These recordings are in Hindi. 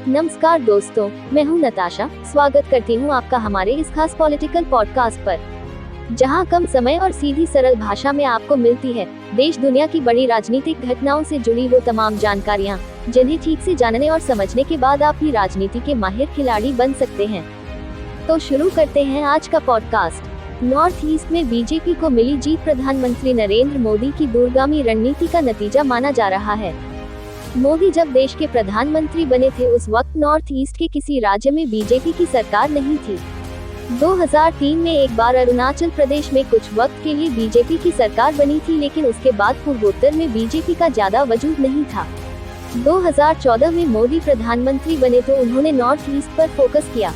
नमस्कार दोस्तों, मैं हूं नताशा। स्वागत करती हूं आपका हमारे इस खास पॉलिटिकल पॉडकास्ट पर, जहां कम समय और सीधी सरल भाषा में आपको मिलती है देश दुनिया की बड़ी राजनीतिक घटनाओं से जुड़ी वो तमाम जानकारियां, जिन्हें ठीक से जानने और समझने के बाद आप भी राजनीति के माहिर खिलाड़ी बन सकते हैं। तो शुरू करते हैं आज का पॉडकास्ट। नॉर्थ ईस्ट में बीजेपी को मिली जीत प्रधानमंत्री नरेंद्र मोदी की दूरगामी रणनीति का नतीजा माना जा रहा है। मोदी जब देश के प्रधानमंत्री बने थे उस वक्त नॉर्थ ईस्ट के किसी राज्य में बीजेपी की सरकार नहीं थी। 2003 में एक बार अरुणाचल प्रदेश में कुछ वक्त के लिए बीजेपी की सरकार बनी थी, लेकिन उसके बाद पूर्वोत्तर में बीजेपी का ज्यादा वजूद नहीं था। 2014 में मोदी प्रधानमंत्री बने तो उन्होंने नॉर्थ ईस्ट पर फोकस किया।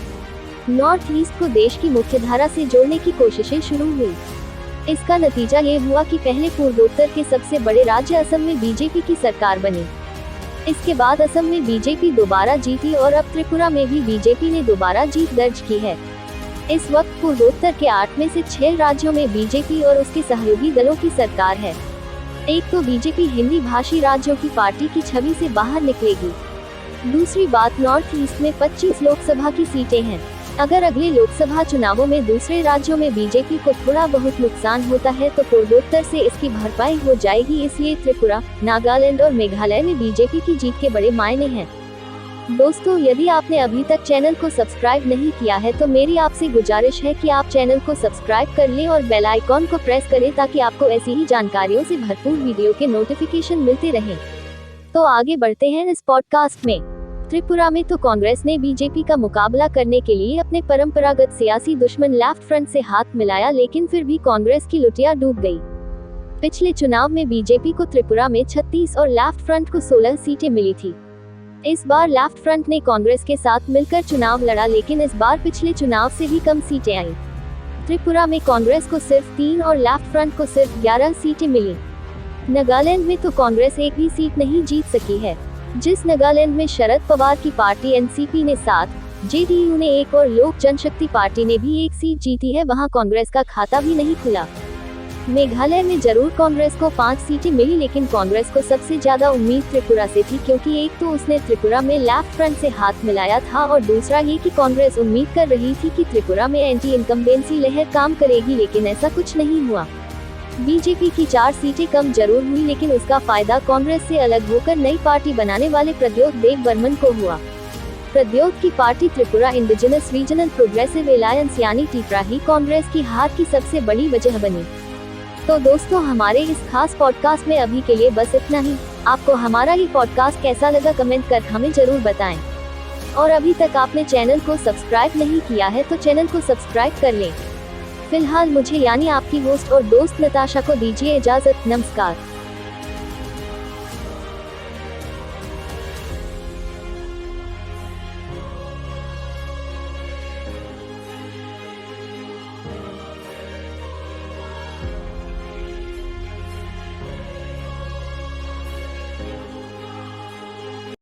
नॉर्थ ईस्ट को देश की मुख्यधारा से जोड़ने की कोशिशें शुरू हुई। इसका नतीजा ये हुआ कि पहले पूर्वोत्तर के सबसे बड़े राज्य असम में बीजेपी की सरकार बनी। इसके बाद असम में बीजेपी दोबारा जीती और अब त्रिपुरा में भी बीजेपी ने दोबारा जीत दर्ज की है। इस वक्त पूर्वोत्तर के 8 में से 6 राज्यों में बीजेपी और उसके सहयोगी दलों की सरकार है। एक तो बीजेपी हिंदी भाषी राज्यों की पार्टी की छवि से बाहर निकलेगी। दूसरी बात, नॉर्थ ईस्ट में 25 लोकसभा की सीटें हैं। अगर अगले लोकसभा चुनावों में दूसरे राज्यों में बीजेपी को थोड़ा बहुत नुकसान होता है तो पूर्वोत्तर से इसकी भरपाई हो जाएगी। इसलिए त्रिपुरा, नागालैंड और मेघालय में बीजेपी की जीत के बड़े मायने हैं। दोस्तों, यदि आपने अभी तक चैनल को सब्सक्राइब नहीं किया है तो मेरी आपसे गुजारिश है कि आप चैनल को सब्सक्राइब कर लें और बेल आइकॉन को प्रेस करें ताकि आपको ऐसी ही जानकारियों से भरपूर वीडियो के नोटिफिकेशन मिलते रहें। तो आगे बढ़ते हैं इस पॉडकास्ट में। त्रिपुरा में तो कांग्रेस ने बीजेपी का मुकाबला करने के लिए अपने परंपरागत सियासी दुश्मन लेफ्ट फ्रंट से हाथ मिलाया, लेकिन फिर भी कांग्रेस की लुटिया डूब गई। पिछले चुनाव में बीजेपी को त्रिपुरा में 36 और लेफ्ट फ्रंट को 16 सीटें मिली थी। इस बार लेफ्ट फ्रंट ने कांग्रेस के साथ मिलकर चुनाव लड़ा, लेकिन इस बार पिछले चुनाव से भी कम सीटें आईं। त्रिपुरा में कांग्रेस को सिर्फ 3 और लेफ्ट फ्रंट को सिर्फ 11 सीटें मिली। नागालैंड में तो कांग्रेस एक भी सीट नहीं जीत सकी है। जिस नागालैंड में शरद पवार की पार्टी एनसीपी ने 7, जेडीयू ने 1 और लोक जनशक्ति पार्टी ने भी 1 सीट जीती है, वहां कांग्रेस का खाता भी नहीं खुला। मेघालय में जरूर कांग्रेस को 5 सीटें मिली, लेकिन कांग्रेस को सबसे ज्यादा उम्मीद त्रिपुरा से थी, क्योंकि एक तो उसने त्रिपुरा में लेफ्ट फ्रंट से हाथ मिलाया था और दूसरा ये कि कांग्रेस उम्मीद कर रही थी कि त्रिपुरा में एंटी इनकम्बेंसी लहर काम करेगी, लेकिन ऐसा कुछ नहीं हुआ। बीजेपी की 4 सीटें कम जरूर हुई, लेकिन उसका फायदा कांग्रेस से अलग होकर नई पार्टी बनाने वाले प्रद्योत देव बर्मन को हुआ। प्रद्योत की party Tripura indigenous regional progressive alliance यानी टिपरा ही कांग्रेस की हार की सबसे बड़ी वजह बनी। तो दोस्तों, हमारे इस खास पॉडकास्ट में अभी के लिए बस इतना ही। आपको हमारा ये पॉडकास्ट कैसा लगा कमेंट कर हमें जरूर बताएं। और अभी तक आपने चैनल को सब्सक्राइब नहीं किया है तो चैनल को सब्सक्राइब कर लें। फिलहाल मुझे यानी आपकी होस्ट और दोस्त नताशा को दीजिए इजाजत। नमस्कार।